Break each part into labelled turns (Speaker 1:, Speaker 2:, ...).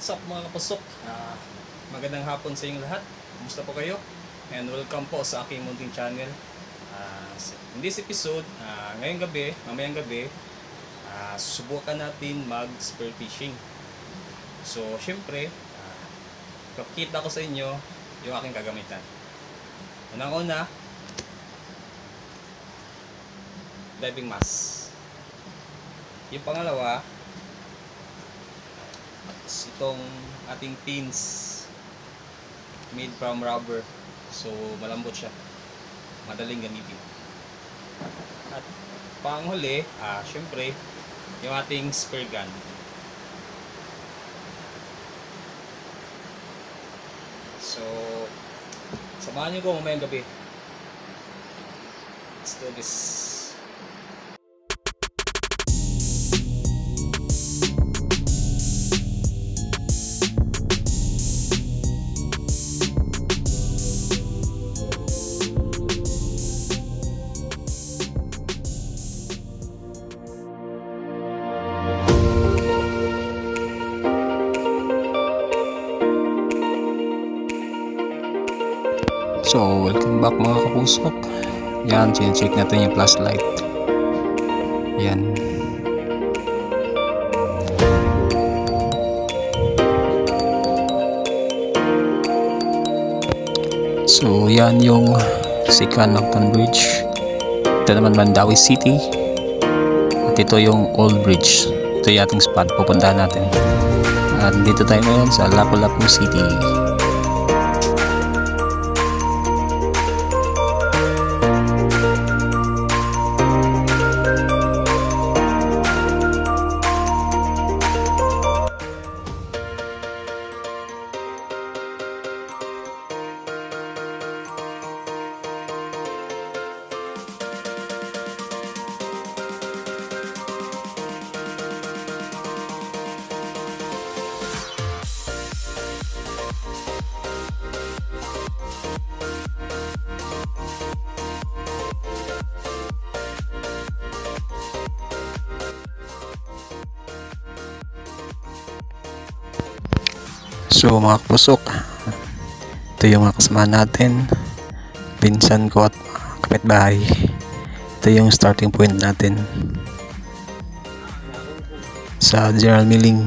Speaker 1: What's up mga kapusok? Magandang hapon sa inyong lahat. Kumusta po kayo? And welcome po sa aking munting channel. In this episode, mamayang gabi, susubukan natin mag-spear fishing. So, syempre, pakita ko sa inyo yung aking kagamitan. Unang-una, diving mask. Yung pangalawa, itong ating pins made from rubber, so malambot siya, madaling gamitin. At panghuli, syempre yung ating spear gun. So samahan niyo ko mamayang gabi. Let's do this.
Speaker 2: So, welcome back mga kapusok. Yan, check natin yung flashlight. Yan. So, yan yung Sikan Nocton Bridge. Ito naman Mandawi City. At ito yung Old Bridge. Ito yung ating spot. Pupuntahan natin. At dito tayo ngayon sa Lapu-Lapu City. So mga kapusok, ito yung mga kasama natin, pinsan ko at kapitbahay. Ito yung starting point natin sa general milling.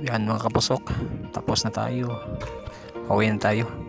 Speaker 2: Yan mga kapusok, tapos na tayo. Pauwi na tayo.